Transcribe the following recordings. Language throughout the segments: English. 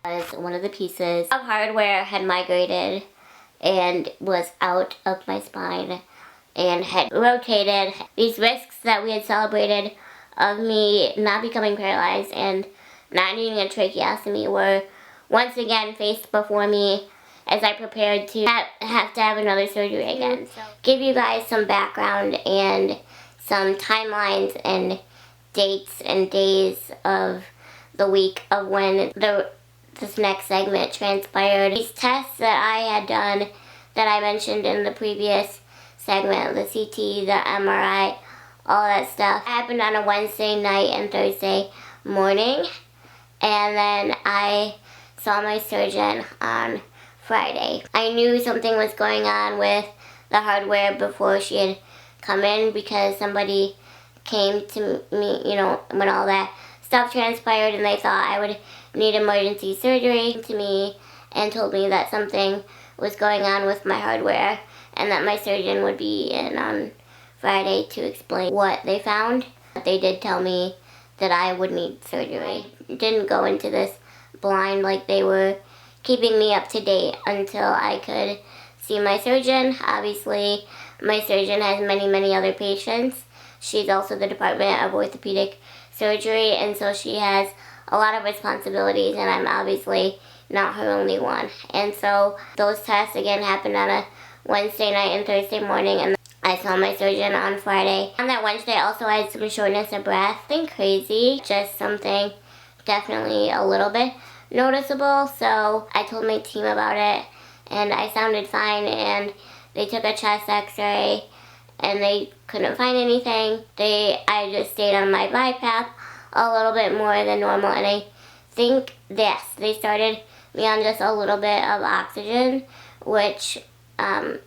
One of the pieces of hardware had migrated and was out of my spine and had rotated. These risks that we had celebrated of me not becoming paralyzed and not needing a tracheostomy were once again faced before me as I prepared to have to have another surgery again. So, give you guys some background and some timelines and dates and days of the week of when this next segment transpired. These tests that I had done that I mentioned in the previous segment, the CT, the MRI, all that stuff, happened on a Wednesday night and Thursday morning, and then I saw my surgeon on Friday. I knew something was going on with the hardware before she had come in because somebody came to me, you know, when all that stuff transpired and they thought I would need emergency surgery, to me and told me that something was going on with my hardware and that my surgeon would be in on Friday to explain what they found. They did tell me that I would need surgery. I didn't go into this blind, like they were keeping me up to date until I could see my surgeon. Obviously, my surgeon has many other patients. She's also the Department of Orthopedic Surgery, and so she has a lot of responsibilities, and I'm obviously not her only one. And so those tests again happened on a Wednesday night and Thursday morning, and I saw my surgeon on Friday. On that Wednesday, I also had some shortness of breath. Nothing crazy, just something definitely a little bit noticeable. So I told my team about it, and I sounded fine, and they took a chest x-ray, and they couldn't find anything. I just stayed on my BiPAP a little bit more than normal, and I think they started me on just a little bit of oxygen, which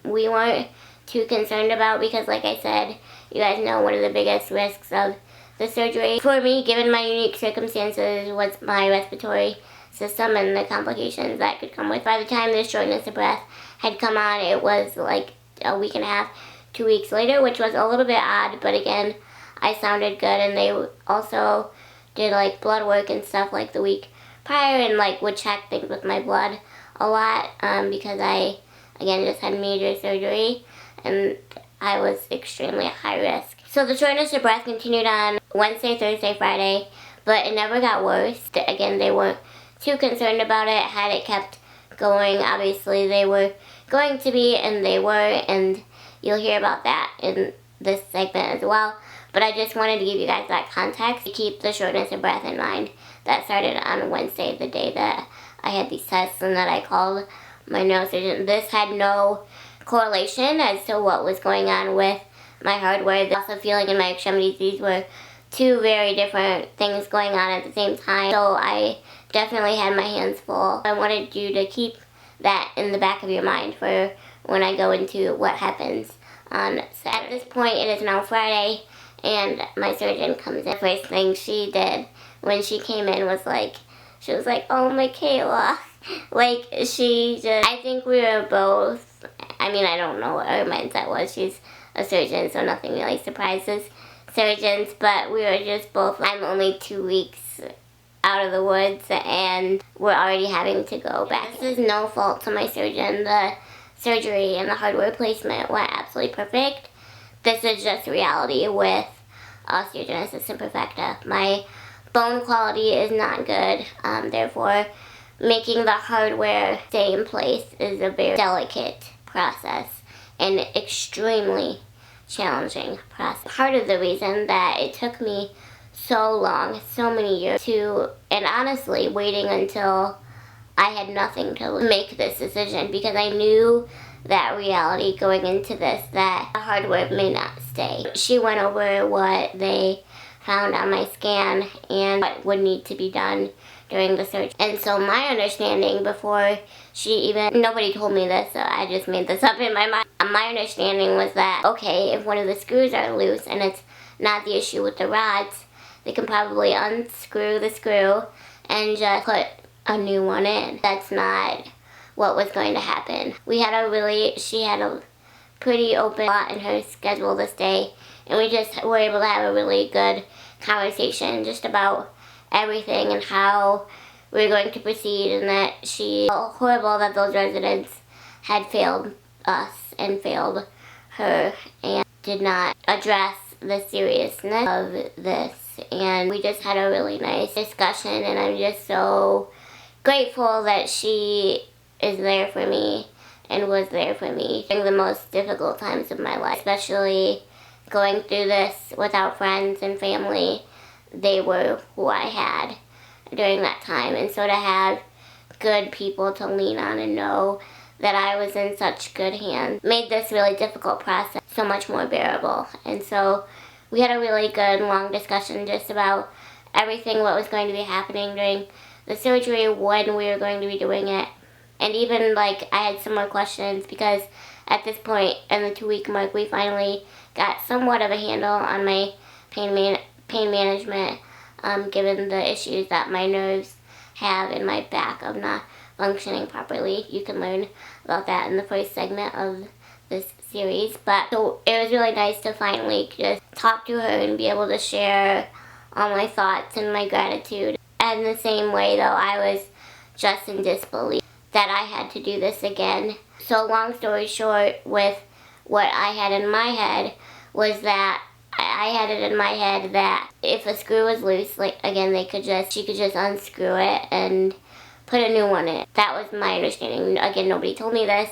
we weren't too concerned about because, like I said, you guys know one of the biggest risks of the surgery for me, given my unique circumstances, was my respiratory system and the complications that could come with. By the time the shortness of breath had come on, it was like a week and a half, 2 weeks later, which was a little bit odd, but again, I sounded good, and they also did like blood work and stuff like the week prior, and like would check things with my blood a lot because I, again, just had major surgery, and I was extremely high risk. So the shortness of breath continued on Wednesday, Thursday, Friday, but it never got worse. Again, they weren't too concerned about it. Had it kept going, obviously they were going to be, and they were, and you'll hear about that in this segment as well. But I just wanted to give you guys that context to keep the shortness of breath in mind. That started on Wednesday, the day that I had these tests and that I called my neurosurgeon. This had no correlation as to what was going on with my hardware. The also feeling in my extremities, these were two very different things going on at the same time. So I definitely had my hands full. I wanted you to keep that in the back of your mind for when I go into what happens on Saturday. At this point, it is now Friday, and my surgeon comes in. The first thing she did when she came in was she was like, "Oh, Michaela." Like, I think we were both, I mean, I don't know what her mindset was. She's a surgeon, so nothing really surprises surgeons, but we were just both, I'm only 2 weeks out of the woods, and we're already having to go back. This is no fault to my surgeon. The surgery and the hardware placement went absolutely perfect. This is just reality with osteogenesis imperfecta. My bone quality is not good, therefore making the hardware stay in place is a very delicate process and extremely challenging process. Part of the reason that it took me so long, so many years and honestly waiting until I had nothing to make this decision, because I knew that reality going into this, that the hardware may not stay. She went over what they found on my scan and what would need to be done during the surgery. And so my understanding before nobody told me this, so I just made this up in my mind. My understanding was that, okay, if one of the screws are loose and it's not the issue with the rods, they can probably unscrew the screw and just put a new one in. That's not what was going to happen. She had a pretty open lot in her schedule this day, and we just were able to have a really good conversation just about everything and how we were going to proceed, and that she felt horrible that those residents had failed us and failed her and did not address the seriousness of this. And we just had a really nice discussion, and I'm just so grateful that she is there for me and was there for me during the most difficult times of my life, especially going through this without friends and family. They were who I had during that time, and so to have good people to lean on and know that I was in such good hands made this really difficult process so much more bearable. And so we had a really good long discussion just about everything, what was going to be happening during the surgery, when we were going to be doing it, and even like I had some more questions because at this point in the 2-week mark we finally got somewhat of a handle on my pain management, given the issues that my nerves have in my back of not functioning properly. You can learn about that in the first segment of this series. But so it was really nice to finally just talk to her and be able to share all my thoughts and my gratitude. And the same way though, I was just in disbelief that I had to do this again. So long story short, with what I had in my head was that I had it in my head that if a screw was loose, like again, she could just unscrew it and put a new one in. That was my understanding. Again, nobody told me this.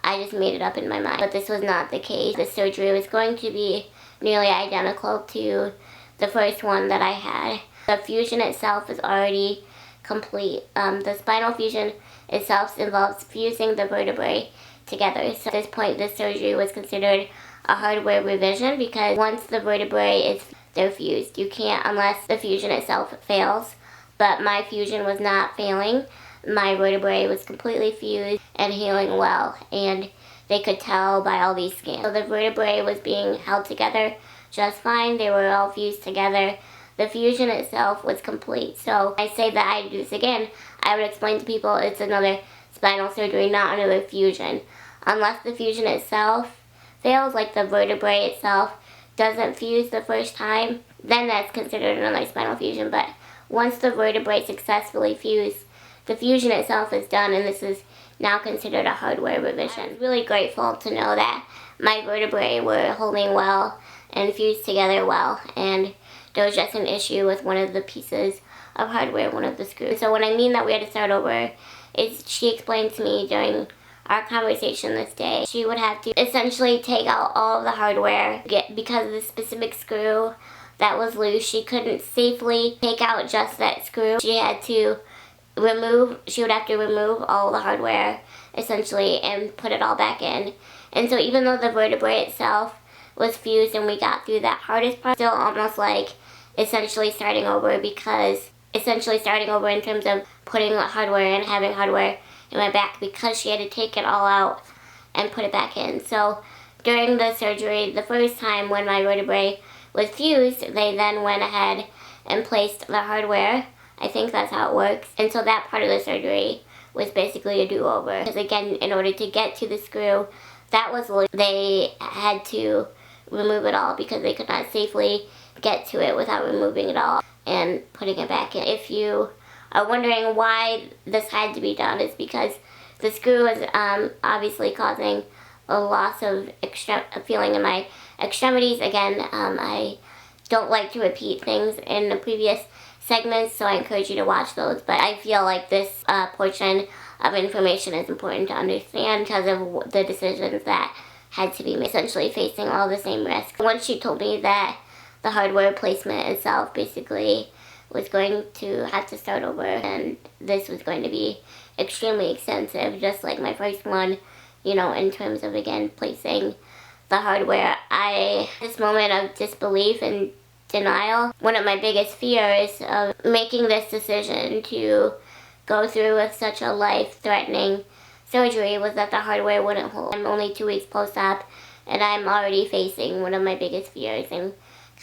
I just made it up in my mind. But this was not the case. The surgery was going to be nearly identical to the first one that I had. The fusion itself is already complete. The spinal fusion itself involves fusing the vertebrae together. So at this point, this surgery was considered a hardware revision because once the vertebrae they're fused. You can't unless the fusion itself fails. But my fusion was not failing. My vertebrae was completely fused and healing well, and they could tell by all these scans. So the vertebrae was being held together just fine. They were all fused together. The fusion itself was complete. So I say that I do this again, I would explain to people it's another spinal surgery, not another fusion. Unless the fusion itself fails, like the vertebrae itself doesn't fuse the first time, then that's considered another spinal fusion. But once the vertebrae successfully fuse, the fusion itself is done, and this is now considered a hardware revision. I'm really grateful to know that my vertebrae were holding well and fused together well, and there was just an issue with one of the pieces of hardware, one of the screws. So when I mean that we had to start over, she explained to me during our conversation this day, she would have to essentially take out all of the hardware because of the specific screw that was loose. She couldn't safely take out just that screw. She would have to remove all the hardware essentially and put it all back in. And so even though the vertebrae itself was fused and we got through that hardest part, still almost like essentially starting over in terms of putting hardware and having hardware in my back because she had to take it all out and put it back in. So during the surgery, the first time when my vertebrae was fused, they then went ahead and placed the hardware. I think that's how it works. And so that part of the surgery was basically a do-over. Because again, in order to get to the screw that was loose, they had to remove it all because they could not safely get to it without removing it all and putting it back in. If you are wondering why this had to be done, it's because the screw was obviously causing a loss of feeling in my extremities. Again, I don't like to repeat things in the previous segments, so I encourage you to watch those. But I feel like this portion of information is important to understand because of the decisions that had to be made, essentially facing all the same risks. Once she told me that the hardware placement itself basically was going to have to start over, and this was going to be extremely extensive, just like my first one, you know, in terms of, again, placing the hardware. I had this moment of disbelief and denial. One of my biggest fears of making this decision to go through with such a life-threatening surgery was that the hardware wouldn't hold. I'm only 2 weeks post-op, and I'm already facing one of my biggest fears and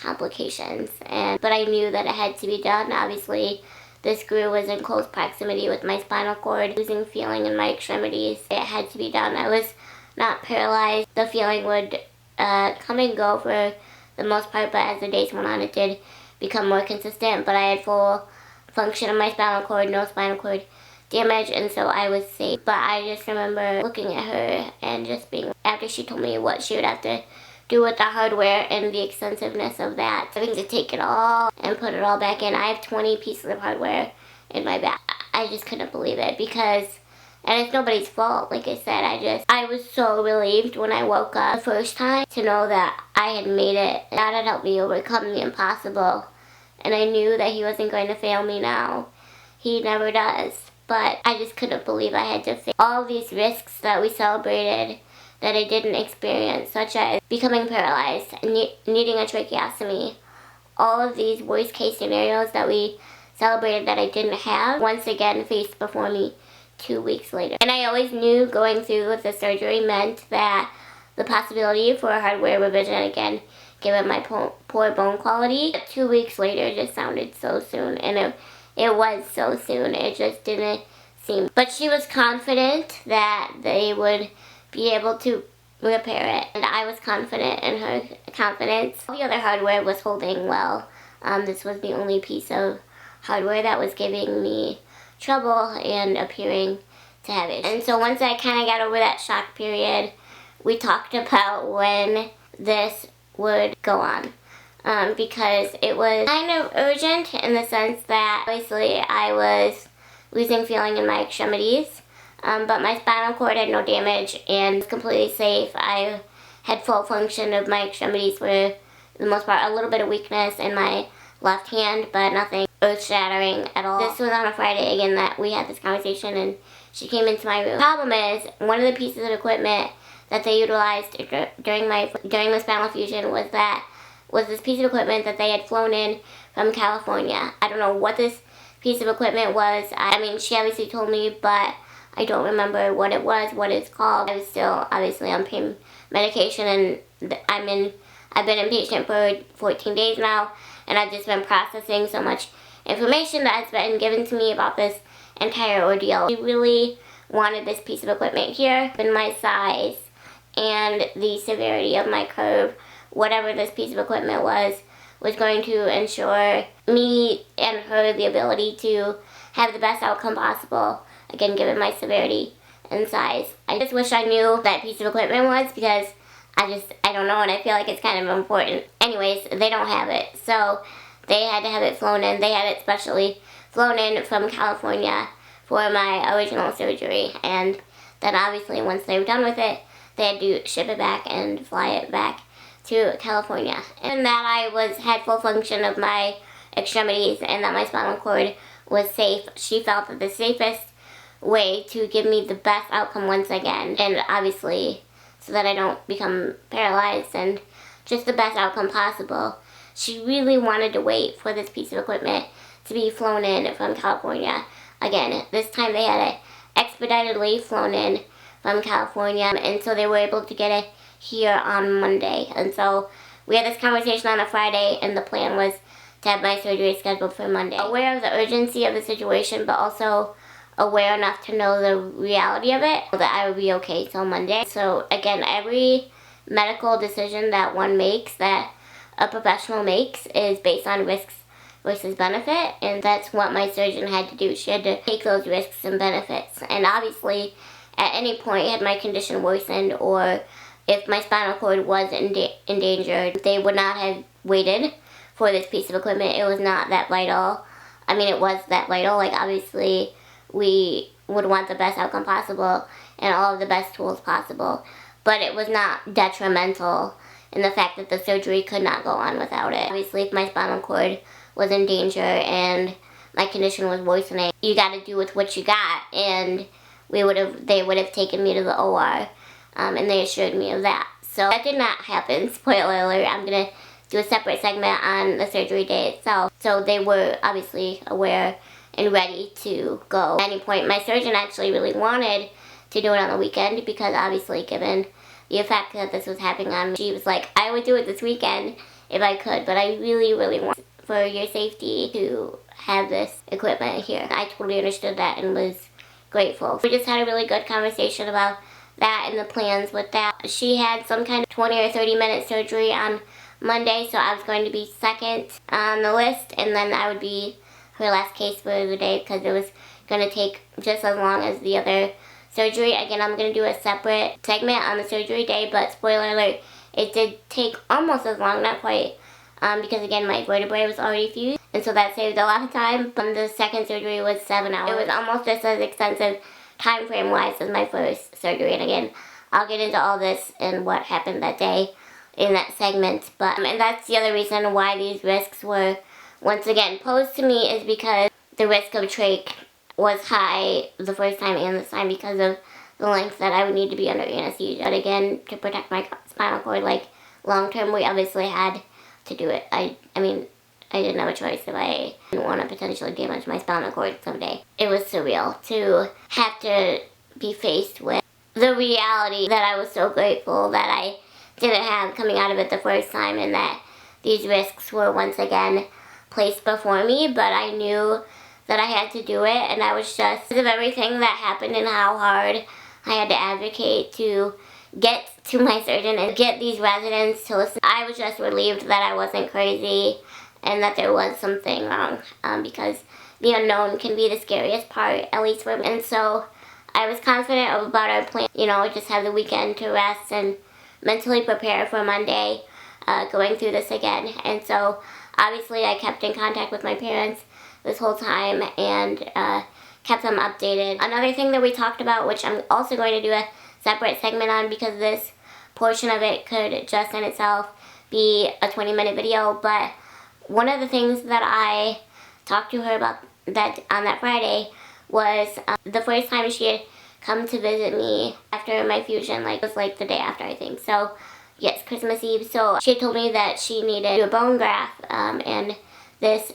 complications. But I knew that it had to be done. Obviously, the screw was in close proximity with my spinal cord, losing feeling in my extremities. It had to be done. I was not paralyzed. The feeling would come and go for the most part, but as the days went on, it did become more consistent. But I had full function of my spinal cord, no spinal cord damage, and so I was safe. But I just remember looking at her and just being, after she told me what she would have to do with the hardware and the extensiveness of that, having to take it all and put it all back in. I have 20 pieces of hardware in my bag. I just couldn't believe it because, and it's nobody's fault, like I said, I was so relieved when I woke up the first time to know that I had made it. God had helped me overcome the impossible, and I knew that He wasn't going to fail me now. He never does. But I just couldn't believe I had to face all these risks that we celebrated that I didn't experience, such as becoming paralyzed, needing a tracheostomy. All of these worst case scenarios that we celebrated that I didn't have, once again faced before me 2 weeks later. And I always knew going through with the surgery meant that the possibility for a hardware revision again, given my poor bone quality. 2 weeks later just sounded so soon, and it was so soon. It just didn't seem. But she was confident that they would be able to repair it, and I was confident in her confidence. All the other hardware was holding well. This was the only piece of hardware that was giving me trouble and appearing to have it. And so once I kind of got over that shock period, we talked about when this would go on. Because it was kind of urgent in the sense that obviously I was losing feeling in my extremities, but my spinal cord had no damage and was completely safe. I had full function of my extremities for the most part, a little bit of weakness in my left hand, but nothing earth-shattering at all. This was on a Friday again that we had this conversation, and she came into my room. The problem is, one of the pieces of equipment that they utilized during the spinal fusion was this piece of equipment that they had flown in from California. I don't know what this piece of equipment was. I mean, she obviously told me, but I don't remember what it was, what it's called. I was still obviously on pain medication, and I've been inpatient for 14 days now, and I've just been processing so much information that has been given to me about this entire ordeal. She really wanted this piece of equipment here, in my size and the severity of my curve. Whatever this piece of equipment was going to ensure me and her the ability to have the best outcome possible, again, given my severity and size. I just wish I knew that piece of equipment was, because I don't know, and I feel like it's kind of important. Anyways, they don't have it, so they had to have it flown in. They had it specially flown in from California for my original surgery, and then obviously once they were done with it, they had to ship it back and fly it back to California. And that I had full function of my extremities and that my spinal cord was safe. She felt that the safest way to give me the best outcome once again, and obviously so that I don't become paralyzed and just the best outcome possible, she really wanted to wait for this piece of equipment to be flown in from California. Again, this time they had it expeditedly flown in from California, and so they were able to get it here on Monday. And so we had this conversation on a Friday, and the plan was to have my surgery scheduled for Monday. Aware of the urgency of the situation, but also aware enough to know the reality of it, that I would be okay till Monday. So again, every medical decision that one makes, that a professional makes, is based on risks versus benefit, and that's what my surgeon had to do. She had to take those risks and benefits. And obviously, at any point, had my condition worsened, or if my spinal cord was endangered, they would not have waited for this piece of equipment. It was not that vital. I mean, it was that vital. Like, obviously, we would want the best outcome possible and all of the best tools possible, but it was not detrimental in the fact that the surgery could not go on without it. Obviously, if my spinal cord was in danger and my condition was worsening, you got to do with what you got, and they would have taken me to the OR, and they assured me of that. So that did not happen. Spoiler alert, I'm going to do a separate segment on the surgery day itself. So they were obviously aware and ready to go. At any point, my surgeon actually really wanted to do it on the weekend, because obviously given the effect that this was having on me, she was like, I would do it this weekend if I could, but I really, really want for your safety to have this equipment here. I totally understood that and was grateful. We just had a really good conversation about that and the plans with that. She had some kind of 20 or 30 minute surgery on Monday, so I was going to be second on the list, and then I would be her last case for the day because it was going to take just as long as the other surgery. Again, I'm going to do a separate segment on the surgery day, but spoiler alert, it did take almost as long, not quite, because again, my vertebrae was already fused, and so that saved a lot of time. But the second surgery was 7 hours. It was almost just as extensive time frame wise as my first surgery, and again, I'll get into all this and what happened that day in that segment. But and that's the other reason why these risks were once again posed to me, is because the risk of trach was high the first time and this time because of the length that I would need to be under anesthesia. But again, to protect my spinal cord, like long term, we obviously had to do it. I mean, I didn't have a choice if I didn't want to potentially damage my spinal cord someday. It was surreal to have to be faced with the reality that I was so grateful that I didn't have coming out of it the first time, and that these risks were once again placed before me, but I knew that I had to do it, and I was just, because of everything that happened and how hard I had to advocate to get to my surgeon and get these residents to listen, I was just relieved that I wasn't crazy and that there was something wrong, because the unknown can be the scariest part, at least for me. And so I was confident about our plan, you know, just have the weekend to rest and mentally prepare for Monday, going through this again. And so obviously I kept in contact with my parents this whole time and kept them updated. Another thing that we talked about, which I'm also going to do a separate segment on because this portion of it could just in itself be a 20-minute video, but one of the things that I talked to her about that on that Friday was the first time she had come to visit me after my fusion, like it was like the day after, I think. So yes, Christmas Eve. So she had told me that she needed to do a bone graft, and this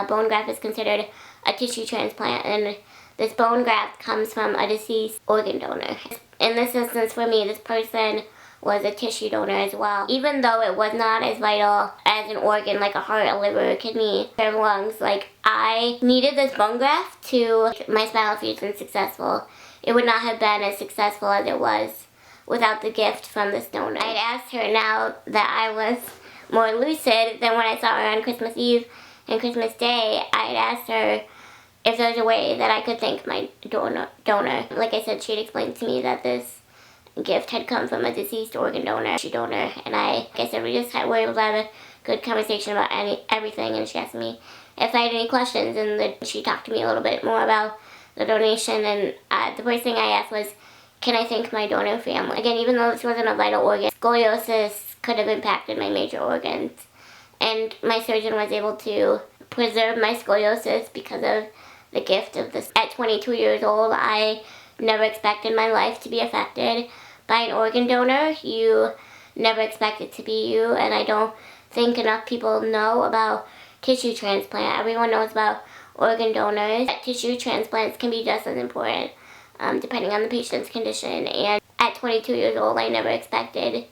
bone graft is considered a tissue transplant, and this bone graft comes from a deceased organ donor. In this instance for me, this person was a tissue donor as well. Even though it was not as vital as an organ like a heart, a liver, a kidney, or lungs, like I needed this bone graft to make my spinal fusion successful. It would not have been as successful as it was without the gift from this donor. I had asked her, now that I was more lucid than when I saw her on Christmas Eve and Christmas Day, I had asked her if there was a way that I could thank my donor. Like I said, she had explained to me that this gift had come from a deceased organ donor, and like I said, we just were able to have a good conversation about everything, and she asked me if I had any questions, and then she talked to me a little bit more about the donation, and the first thing I asked was, can I thank my donor family? Again, even though this wasn't a vital organ, scoliosis could have impacted my major organs, and my surgeon was able to preserve my scoliosis because of the gift of this. At 22 years old, I never expected my life to be affected by an organ donor. You never expect it to be you, and I don't think enough people know about tissue transplant. Everyone knows about organ donors. Tissue transplants can be just as important, depending on the patient's condition. And at 22 years old, I never expected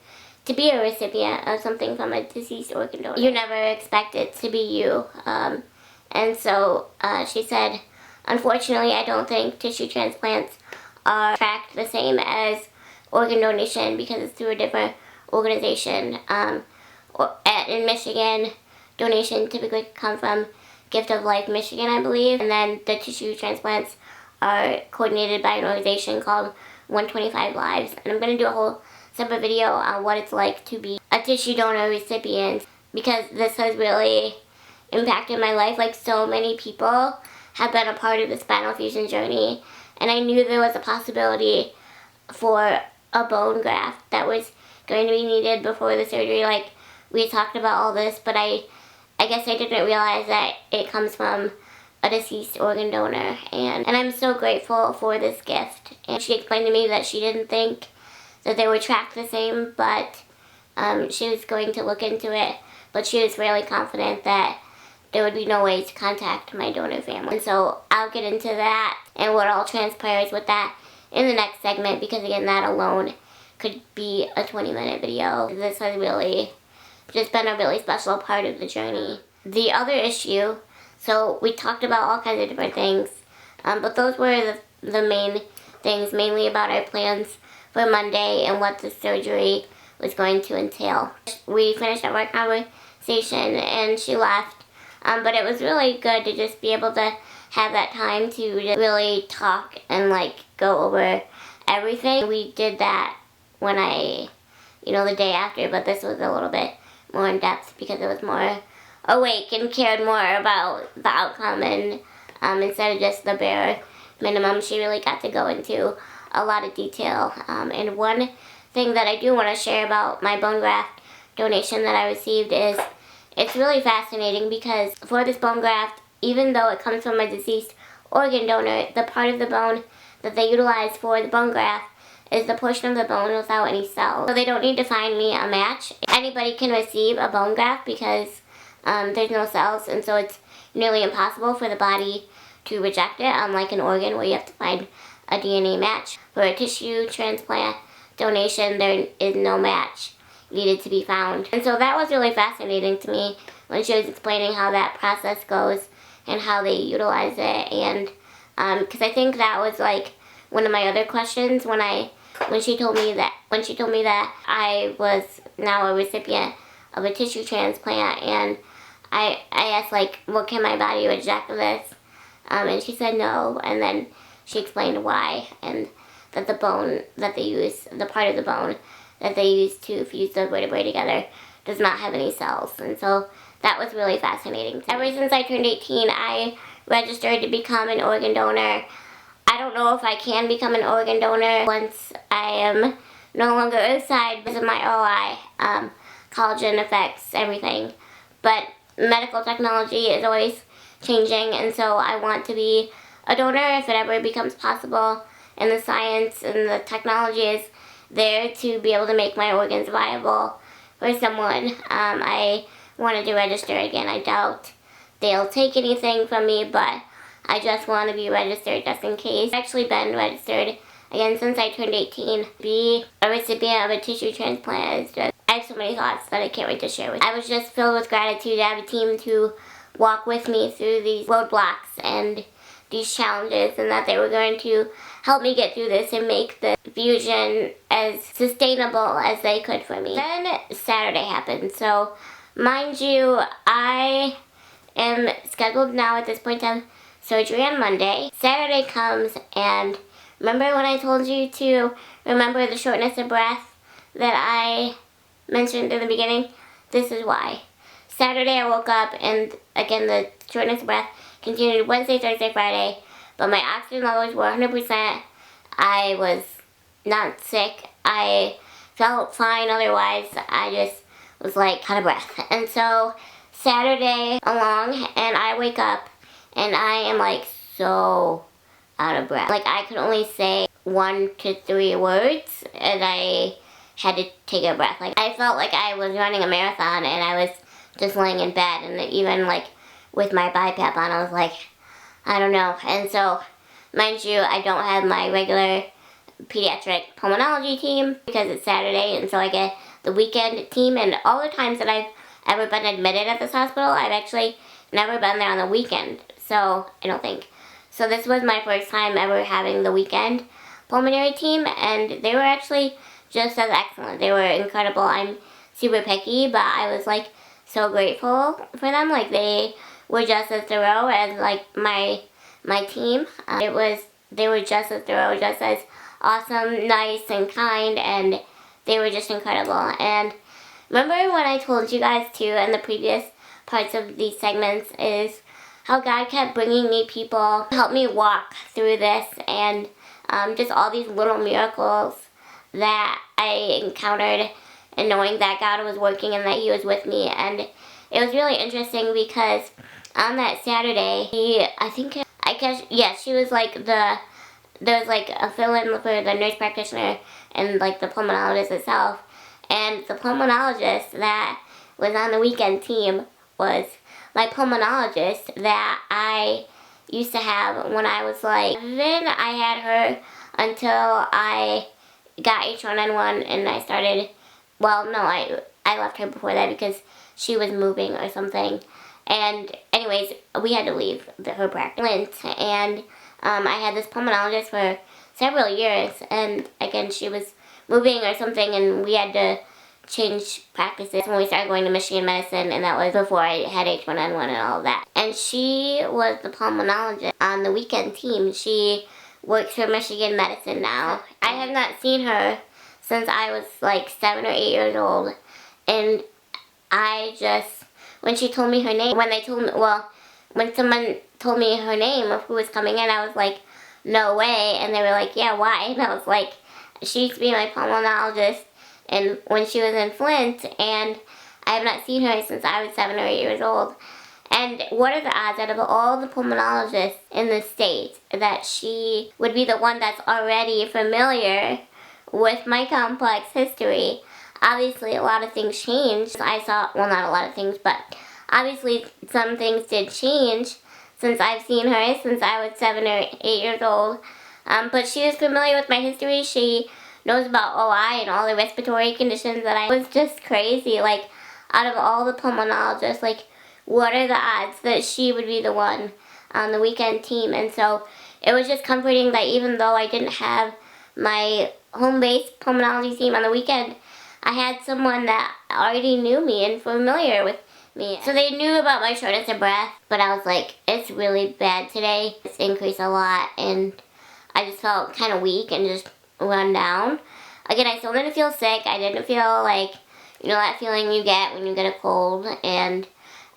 to be a recipient of something from a deceased organ donor. You never expect it to be you. And so she said, unfortunately, I don't think tissue transplants are tracked the same as organ donation because it's through a different organization. In Michigan, donation typically come from Gift of Life Michigan, I believe, and then the tissue transplants are coordinated by an organization called 125 Lives. And I'm going to do a whole separate video on what it's like to be a tissue donor recipient, because this has really impacted my life. Like, so many people have been a part of the spinal fusion journey, and I knew there was a possibility for a bone graft that was going to be needed before the surgery. Like, we talked about all this, but I guess I didn't realize that it comes from a deceased organ donor, and I'm so grateful for this gift. And she explained to me that she didn't think that they were tracked the same, but she was going to look into it, but she was really confident that there would be no way to contact my donor family. And so I'll get into that and what all transpires with that in the next segment, because again, that alone could be a 20-minute video. This has really just been a really special part of the journey. The other issue, so we talked about all kinds of different things, but those were the main things, mainly about our plans for Monday and what the surgery was going to entail. We finished up our conversation and she left But it was really good to just be able to have that time to really talk and like go over everything. We did that when the day after, but this was a little bit more in depth because it was more awake and cared more about the outcome, and instead of just the bare minimum, she really got to go into a lot of detail. And one thing that I do want to share about my bone graft donation that I received is it's really fascinating because for this bone graft, even though it comes from a deceased organ donor, the part of the bone that they utilize for the bone graft is the portion of the bone without any cells. So they don't need to find me a match. Anybody can receive a bone graft because there's no cells, and so it's nearly impossible for the body to reject it, unlike an organ where you have to find a DNA match. For a tissue transplant donation, there is no match needed to be found. And so that was really fascinating to me when she was explaining how that process goes and how they utilize it. And because I think that was like one of my other questions when she told me that I was now a recipient of a tissue transplant, and I asked, like, well, can my body reject this? And she said no, and then she explained why, and that the bone that they use, the part of the bone that they use to fuse the vertebrae together, does not have any cells. And so that was really fascinating. Ever since I turned 18, I registered to become an organ donor. I don't know if I can become an organ donor once I am no longer outside because of my OI. Collagen affects everything, but medical technology is always changing, and so I want to be a donor if it ever becomes possible, and the science and the technology is there to be able to make my organs viable for someone. I wanted to register again. I doubt they'll take anything from me, but I just want to be registered just in case. I've actually been registered again since I turned 18. Be a recipient of a tissue transplant is just, I have so many thoughts that I can't wait to share with you. I was just filled with gratitude to have a team to walk with me through these roadblocks and these challenges, and that they were going to help me get through this and make the fusion as sustainable as they could for me. Then Saturday happened. So mind you, I am scheduled now at this point to have surgery on Monday. Saturday comes, and remember when I told you to remember the shortness of breath that I mentioned in the beginning? This is why. Saturday I woke up, and again the shortness of breath continued Wednesday, Thursday, Friday, but my oxygen levels were 100%. I was not sick. I felt fine otherwise. I just was like out of breath. And so Saturday along, and I wake up and I am like so out of breath. Like I could only say 1 to 3 words, and I had to take a breath. Like I felt like I was running a marathon, and I was just laying in bed, and even like with my BiPAP on, I was like, I don't know. And so, mind you, I don't have my regular pediatric pulmonology team because it's Saturday, and so I get the weekend team. And all the times that I've ever been admitted at this hospital, I've actually never been there on the weekend. So, I don't think. So this was my first time ever having the weekend pulmonary team, and they were actually just as excellent. They were incredible. I'm super picky, but I was like so grateful for them. Like they were just as thorough as like my team. They were just as thorough, just as awesome, nice, and kind, and they were just incredible. And remember when I told you guys too in the previous parts of these segments is how God kept bringing me people to help me walk through this, and just all these little miracles that I encountered, and knowing that God was working and that He was with me. And it was really interesting because on that Saturday, she was like there was like a fill-in for the nurse practitioner and like the pulmonologist itself. And the pulmonologist that was on the weekend team was my pulmonologist that I used to have when I was like 7. I had her until I got H1N1 and I started, well, no, I left her before that because she was moving or something. And anyways, we had to leave her practice. And I had this pulmonologist for several years, and again, she was moving or something, and we had to change practices when we started going to Michigan medicine, and that was before I had H1N1 and all of that. And she was the pulmonologist on the weekend team. She works for Michigan medicine now. I have not seen her since I was like 7 or 8 years old, and I just, when she told me her name, when someone told me her name of who was coming in, I was like, no way. And they were like, yeah, why? And I was like, she used to be my pulmonologist, and when she was in Flint, and I have not seen her since I was 7 or 8 years old. And what are the odds out of all the pulmonologists in the state that she would be the one that's already familiar with my complex history? Obviously, a lot of things changed. I saw, well, not a lot of things, but obviously some things did change since I've seen her since I was 7 or 8 years old. But she was familiar with my history. She knows about OI and all the respiratory conditions that I was just crazy. Like, out of all the pulmonologists, like, what are the odds that she would be the one on the weekend team? And so it was just comforting that even though I didn't have my home-based pulmonology team on the weekend, I had someone that already knew me and familiar with me. So they knew about my shortness of breath, but I was like, it's really bad today. It's increased a lot, and I just felt kind of weak and just run down. Again, I still didn't feel sick. I didn't feel like, you know, that feeling you get when you get a cold, and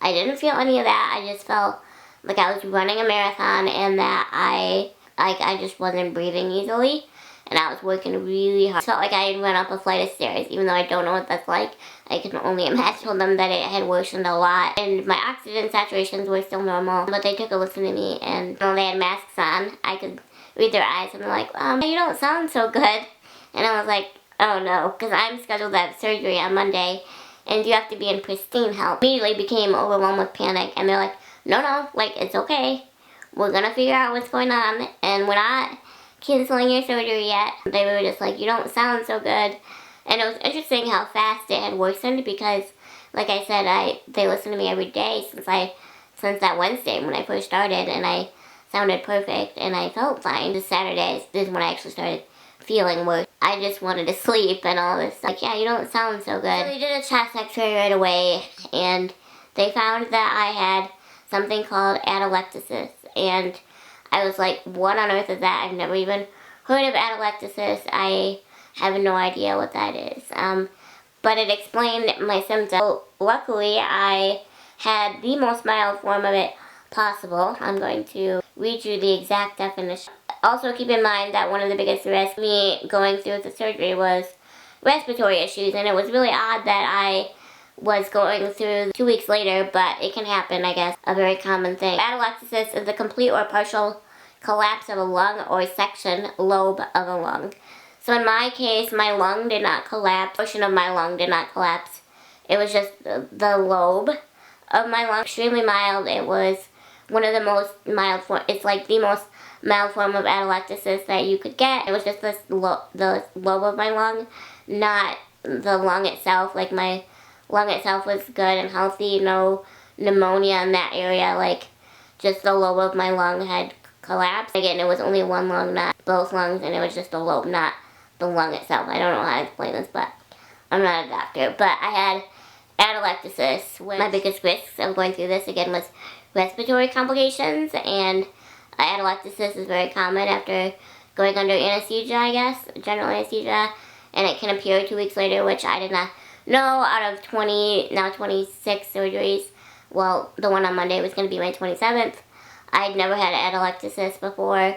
I didn't feel any of that. I just felt like I was running a marathon and that I just wasn't breathing easily, and I was working really hard. It felt like I had run up a flight of stairs, even though I don't know what that's like. I can only imagine. I told them that it had worsened a lot, and my oxygen saturations were still normal, but they took a listen to me, and you know, they had masks on. I could read their eyes, and they're like, you don't sound so good. And I was like, oh no, because I'm scheduled to have surgery on Monday, and you have to be in pristine health. Immediately became overwhelmed with panic, and they're like, no, like, it's okay. We're gonna figure out what's going on, and we're not canceling your surgery yet. They were just like, you don't sound so good. And it was interesting how fast it had worsened, because, like I said, they listened to me every day since that Wednesday when I first started, and I sounded perfect, and I felt fine. This Saturday is when I actually started feeling worse. I just wanted to sleep and all this. Like, yeah, you don't sound so good. So they did a chest x-ray right away, and they found that I had something called atelectasis, and I was like, what on earth is that? I've never even heard of atelectasis. I have no idea what that is. But it explained my symptoms. So luckily, I had the most mild form of it possible. I'm going to read you the exact definition. Also, keep in mind that one of the biggest risks me going through the surgery was respiratory issues, and it was really odd that I was going through 2 weeks later, but it can happen, I guess, a very common thing. Atelectasis is the complete or partial collapse of a lung or section lobe of a lung. So in my case, my lung did not collapse. A portion of my lung did not collapse. It was just the lobe of my lung. Extremely mild. It was one of the most mild form. It's like the most mild form of atelectasis that you could get. It was just the lobe of my lung, not the lung itself. Like, my lung itself was good and healthy, no pneumonia in that area. Like, just the lobe of my lung had collapsed. Again, it was only one lung, not both lungs, and it was just the lobe, not the lung itself. I don't know how to explain this, but I'm not a doctor. But I had atelectasis. My biggest risks of going through this, again, was respiratory complications, and atelectasis is very common after going under anesthesia, I guess, general anesthesia, and it can appear 2 weeks later, which I did not know. Out of 26 surgeries, well, the one on Monday was going to be my 27th. I'd never had atelectasis before,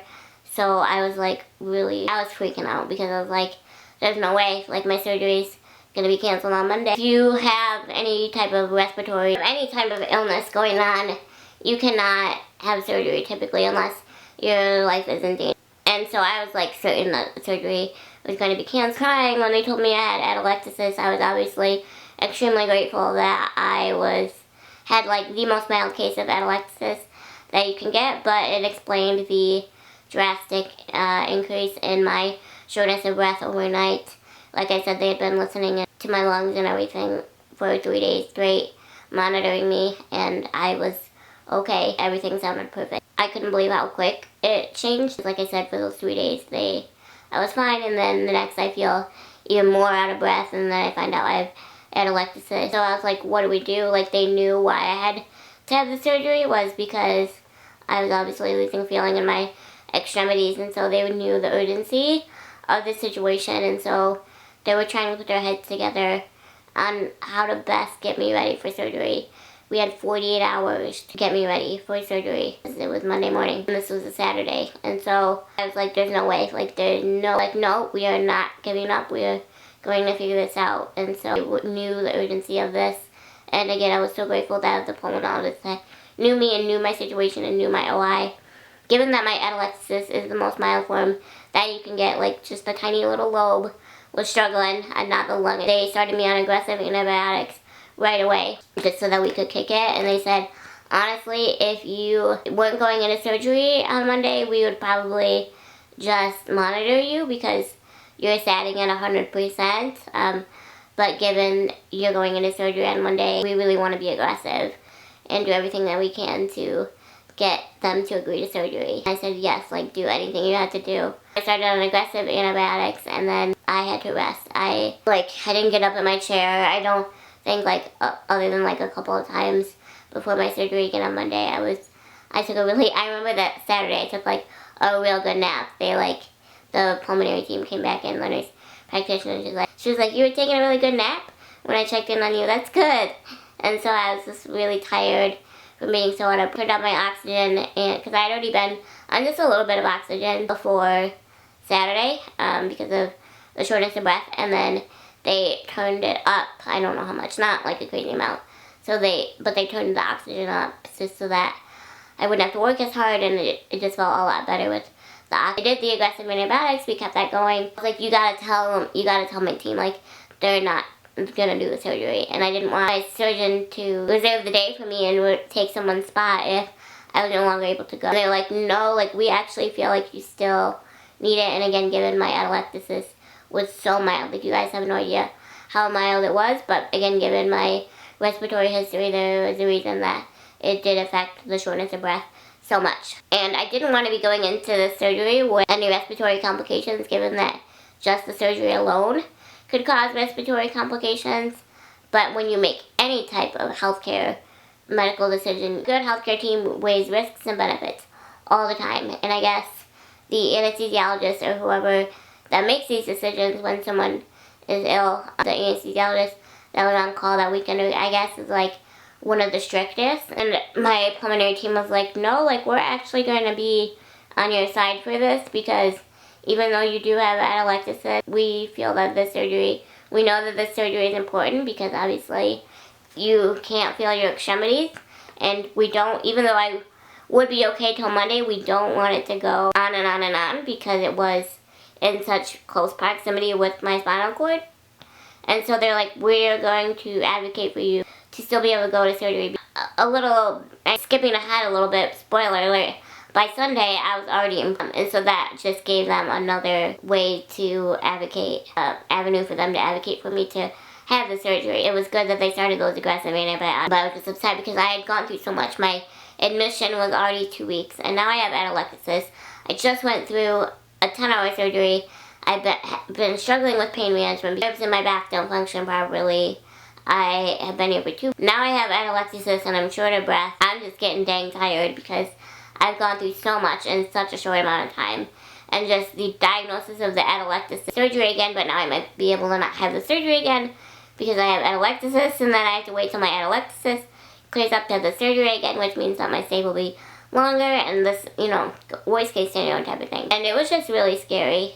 so I was like, I was freaking out, because I was like, there's no way, like, my surgery's going to be canceled on Monday. If you have any type of respiratory, any type of illness going on, you cannot have surgery typically unless your life is in danger. And so I was like certain that the surgery was going to be canceled. Crying when they told me I had atelectasis. I was obviously extremely grateful that I had like the most mild case of atelectasis that you can get, but it explained the drastic increase in my shortness of breath overnight. Like I said, they had been listening to my lungs and everything for 3 days straight, monitoring me, and I was okay. Everything sounded perfect. I couldn't believe how quick it changed. Like I said, for those 3 days, I was fine, and then the next I feel even more out of breath, and then I find out I have atelectasis. So I was like, what do we do? Like, they knew why I had to have the surgery was because I was obviously losing feeling in my extremities, and so they knew the urgency of the situation, and so they were trying to put their heads together on how to best get me ready for surgery. We had 48 hours to get me ready for surgery. It was Monday morning, and this was a Saturday, and so I was like, there's no way, like, there's no, like, no, we are not giving up, we are going to figure this out. And so I knew the urgency of this, and again, I was so grateful that the pulmonologist that knew me and knew my situation and knew my OI. Given that my atelectasis is the most mild form that you can get, like just a tiny little lobe was struggling and not the lung. They started me on aggressive antibiotics right away just so that we could kick it, and they said, honestly, if you weren't going into surgery on Monday, we would probably just monitor you because you're satting at 100%, but given you're going into surgery on Monday, we really want to be aggressive and do everything that we can to get them to agree to surgery. I said, yes, like, do anything you have to do. I started on aggressive antibiotics, and then I had to rest. I didn't get up in my chair. I don't think, like, other than, like, a couple of times before my surgery again on Monday, I remember that Saturday I took, like, a real good nap. The pulmonary team came back in, the nurse practitioner, and she was like, you were taking a really good nap when I checked in on you. That's good. And so I was just really tired from being so out. I put up my oxygen, and because I had already been on just a little bit of oxygen before Saturday because of the shortness of breath, and then they turned it up. I don't know how much, not like a crazy amount. But they turned the oxygen up just so that I wouldn't have to work as hard, and it just felt a lot better with the oxygen. I did the aggressive antibiotics. We kept that going. I was like, you gotta tell my team, like, they're not gonna do the surgery, and I didn't want my surgeon to reserve the day for me and would take someone's spot if I was no longer able to go. And they were like, no, like, we actually feel like you still need it. And again, given my atelectasis was so mild, like, you guys have no idea how mild it was, but again, given my respiratory history, there was a reason that it did affect the shortness of breath so much. And I didn't want to be going into the surgery with any respiratory complications, given that just the surgery alone could cause respiratory complications. But when you make any type of healthcare medical decision, a good healthcare team weighs risks and benefits all the time. And I guess the anesthesiologist or whoever that makes these decisions when someone is ill, the anesthesiologist that was on call that weekend, I guess, is like one of the strictest. And my pulmonary team was like, no, like, we're actually going to be on your side for this, because even though you do have atelectasis, we feel that we know that this surgery is important because obviously you can't feel your extremities, and we don't, even though I would be okay till Monday, we don't want it to go on and on and on because it was in such close proximity with my spinal cord. And so they're like, we're going to advocate for you to still be able to go to surgery. Skipping ahead a little bit, spoiler alert, by Sunday I was already in, and so that just gave them another way to advocate, avenue for them to advocate for me to have the surgery. It was good that they started those aggressive antibiotics, but I was just upset because I had gone through so much. My admission was already 2 weeks, and now I have atelectasis. I just went through a 10-hour surgery. I've been struggling with pain management. Nerves in my back don't function properly. I have been here for 2 weeks. Now I have atelectasis and I'm short of breath. I'm just getting dang tired because I've gone through so much in such a short amount of time. And just the diagnosis of the atelectasis surgery again, but now I might be able to not have the surgery again because I have atelectasis, and then I have to wait till my atelectasis clears up to have the surgery again, which means that my stay will be longer, and this, worst case scenario type of thing. And it was just really scary.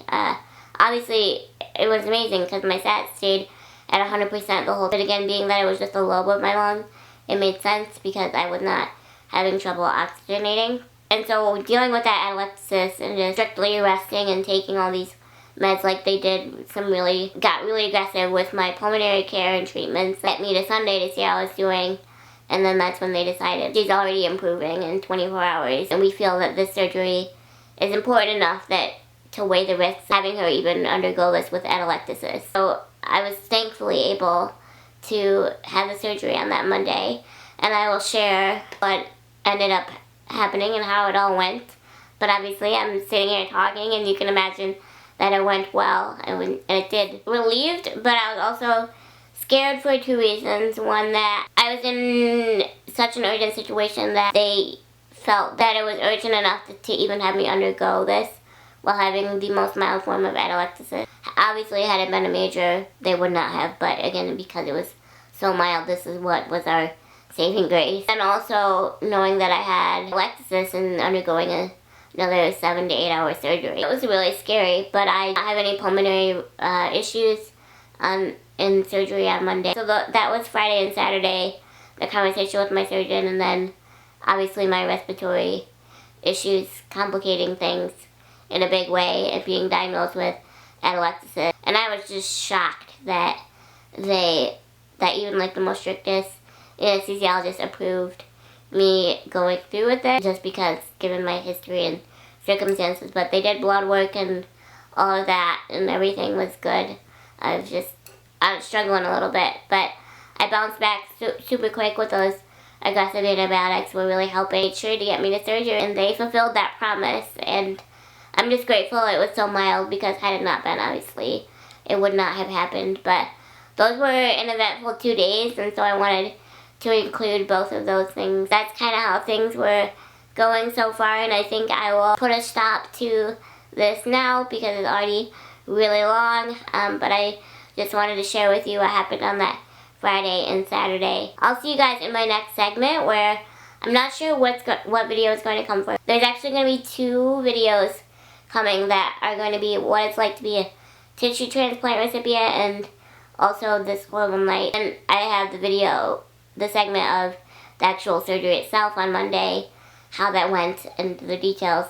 Obviously, it was amazing because my sat stayed at 100% the whole time. But again, being that it was just a lobe of my lung, it made sense because I was not having trouble oxygenating. And so dealing with that atelectasis and just strictly resting and taking all these meds like they did, got really aggressive with my pulmonary care and treatments, led me to Sunday to see how I was doing. And then that's when they decided she's already improving in 24 hours. And we feel that this surgery is important enough that to weigh the risks, having her even undergo this with atelectasis. So I was thankfully able to have the surgery on that Monday. And I will share what ended up happening and how it all went. But obviously I'm sitting here talking, and you can imagine that it went well, and it did. Relieved, but I was also scared for two reasons. One, that I was in such an urgent situation that they felt that it was urgent enough to even have me undergo this while having the most mild form of atelectasis. Obviously, had it been a major, they would not have, but again, because it was so mild, this is what was our saving grace. And also knowing that I had atelectasis and undergoing another 7 to 8 hour surgery. It was really scary, but I don't have any pulmonary issues in surgery on Monday. So that was Friday and Saturday, the conversation with my surgeon, and then obviously my respiratory issues complicating things in a big way and being diagnosed with atelectasis. And I was just shocked that even like the most strictest anesthesiologist approved me going through with it, just because given my history and circumstances. But they did blood work and all of that, and everything was good. I was struggling a little bit, but I bounced back super quick with those aggressive antibiotics. Were really helping. Made sure to get me to surgery, and they fulfilled that promise. And I'm just grateful it was so mild, because had it not been, obviously, it would not have happened. But those were an eventful 2 days, and so I wanted to include both of those things. That's kind of how things were going so far, and I think I will put a stop to this now because it's already really long, but I just wanted to share with you what happened on that Friday and Saturday. I'll see you guys in my next segment, where I'm not sure what video is going to come first. There's actually going to be 2 videos coming that are going to be what it's like to be a tissue transplant recipient, and also this horrible night. And I have the segment of the actual surgery itself on Monday, how that went, and the details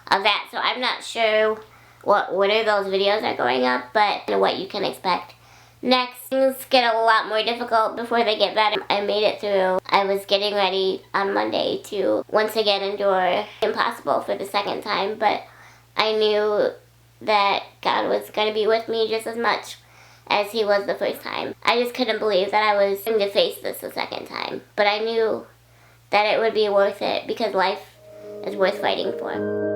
of that. So I'm not sure what order those videos are going up, but what you can expect next. Things get a lot more difficult before they get better. I made it through. I was getting ready on Monday to once again endure impossible for the second time, but I knew that God was going to be with me just as much as He was the first time. I just couldn't believe that I was going to face this the second time, but I knew that it would be worth it, because life is worth fighting for.